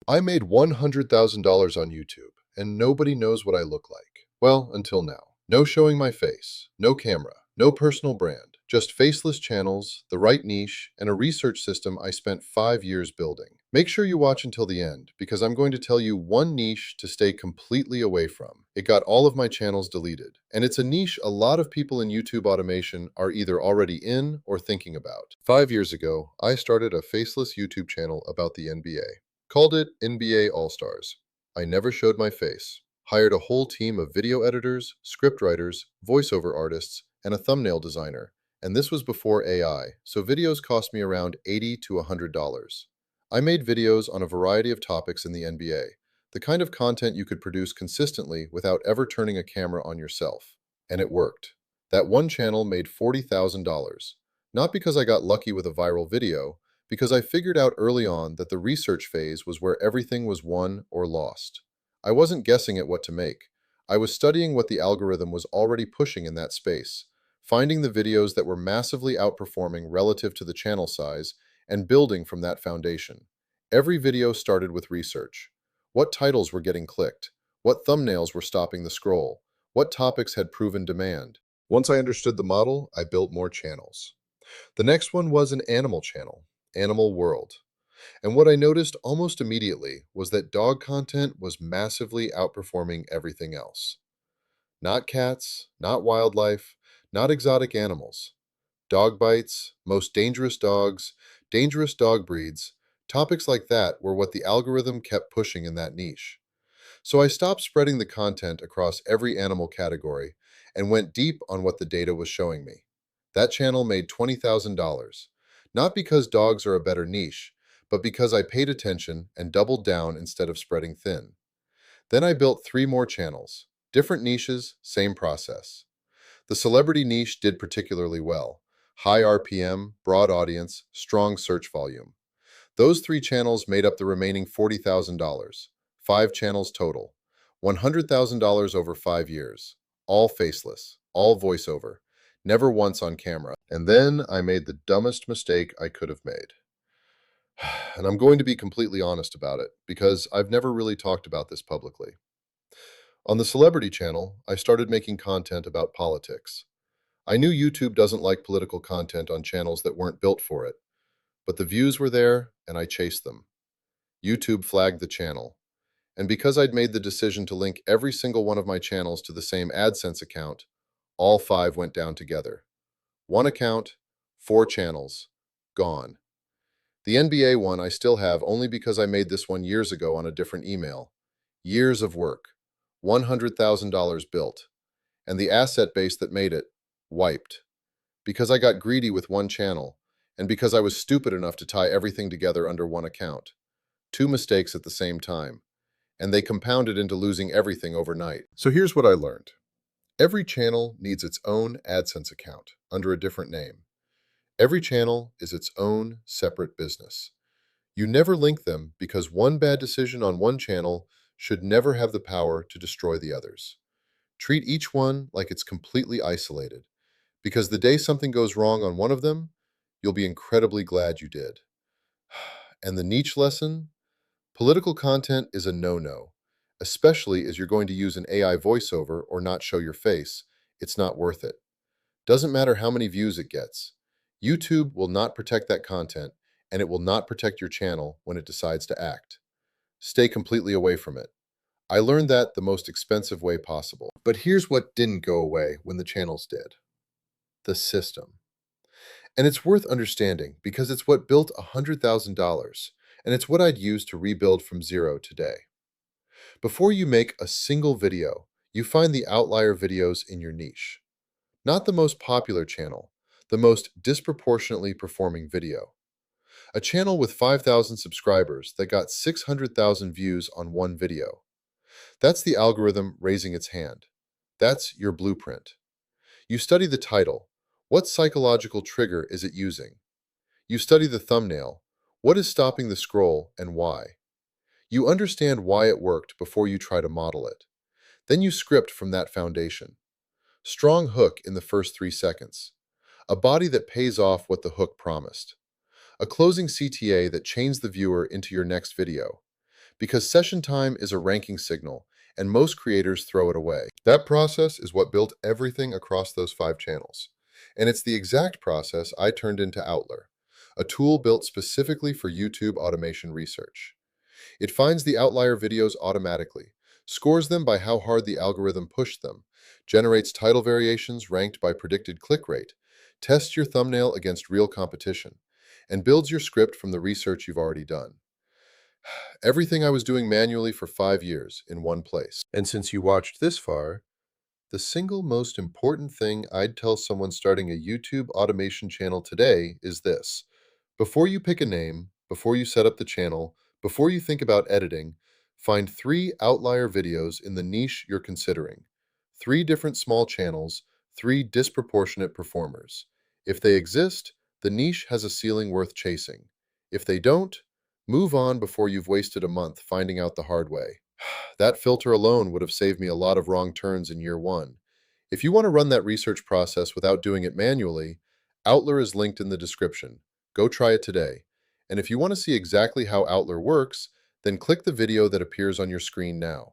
I made $100,000 on YouTube, and nobody knows what I look like. Well, until now. No showing my face, no camera, no personal brand, just faceless channels, the right niche, and a research system I spent 5 years building. Make sure you watch until the end, because I'm going to tell you one niche to stay completely away from. It got all of my channels deleted, and it's a niche a lot of people in YouTube automation are either already in or thinking about. 5 years ago, I started a faceless YouTube channel about the NBA. Called it NBA All-Stars. I never showed my face. Hired a whole team of video editors, scriptwriters, voiceover artists, and a thumbnail designer. And this was before AI, so videos cost me around $80 to $100. I made videos on a variety of topics in the NBA, the kind of content you could produce consistently without ever turning a camera on yourself. And it worked. That one channel made $40,000. Not because I got lucky with a viral video, because I figured out early on that the research phase was where everything was won or lost. I wasn't guessing at what to make. I was studying what the algorithm was already pushing in that space, finding the videos that were massively outperforming relative to the channel size, and building from that foundation. Every video started with research. What titles were getting clicked? What thumbnails were stopping the scroll? What topics had proven demand? Once I understood the model, I built more channels. The next one was an animal channel. Animal World. And what I noticed almost immediately was that dog content was massively outperforming everything else. Not cats, not wildlife, not exotic animals. Dog bites, most dangerous dog breeds, topics like that were what the algorithm kept pushing in that niche. So I stopped spreading the content across every animal category and went deep on what the data was showing me. That channel made $20,000, not because dogs are a better niche, but because I paid attention and doubled down instead of spreading thin. Then I built three more channels. Different niches, same process. The celebrity niche did particularly well. High RPM, broad audience, strong search volume. Those three channels made up the remaining $40,000. Five channels total. $100,000 over 5 years. All faceless, all voiceover. Never once on camera. And then I made the dumbest mistake I could have made. And I'm going to be completely honest about it, because I've never really talked about this publicly. On the celebrity channel, I started making content about politics. I knew YouTube doesn't like political content on channels that weren't built for it, but the views were there, and I chased them. YouTube flagged the channel. And because I'd made the decision to link every single one of my channels to the same AdSense account, all five went down together. One account, four channels, gone. The NBA one I still have only because I made this one years ago on a different email. Years of work, $100,000 built, and the asset base that made it, wiped. Because I got greedy with one channel, and because I was stupid enough to tie everything together under one account. Two mistakes at the same time, and they compounded into losing everything overnight. So here's what I learned. Every channel needs its own AdSense account under a different name. Every channel is its own separate business. You never link them because one bad decision on one channel should never have the power to destroy the others. Treat each one like it's completely isolated, because the day something goes wrong on one of them, you'll be incredibly glad you did. And the niche lesson? Political content is a no-no, especially as you're going to use an AI voiceover or not show your face. It's not worth it. Doesn't matter how many views it gets. YouTube will not protect that content, and it will not protect your channel when it decides to act. Stay completely away from it. I learned that the most expensive way possible. But here's what didn't go away when the channels did. The system. And it's worth understanding because it's what built $100,000, and it's what I'd use to rebuild from zero today. Before you make a single video, you find the outlier videos in your niche. Not the most popular channel, the most disproportionately performing video. A channel with 5,000 subscribers that got 600,000 views on one video. That's the algorithm raising its hand. That's your blueprint. You study the title. What psychological trigger is it using? You study the thumbnail. What is stopping the scroll and why? You understand why it worked before you try to model it. Then you script from that foundation. Strong hook in the first 3 seconds. A body that pays off what the hook promised. A closing CTA that chains the viewer into your next video. because session time is a ranking signal, and most creators throw it away. That process is what built everything across those 5 channels. And it's the exact process I turned into Outlier, a tool built specifically for YouTube automation research. It finds the outlier videos automatically, scores them by how hard the algorithm pushed them, generates title variations ranked by predicted click rate, tests your thumbnail against real competition, and builds your script from the research you've already done. Everything I was doing manually for 5 years in one place. And since you watched this far, the single most important thing I'd tell someone starting a YouTube automation channel today is this. Before you pick a name, before you set up the channel, before you think about editing, find 3 outlier videos in the niche you're considering. 3 different small channels, 3 disproportionate performers. If they exist, the niche has a ceiling worth chasing. If they don't, move on before you've wasted a month finding out the hard way. That filter alone would have saved me a lot of wrong turns in year 1. If you want to run that research process without doing it manually, Outlier is linked in the description. Go try it today. And if you want to see exactly how Outlier works, then click the video that appears on your screen now.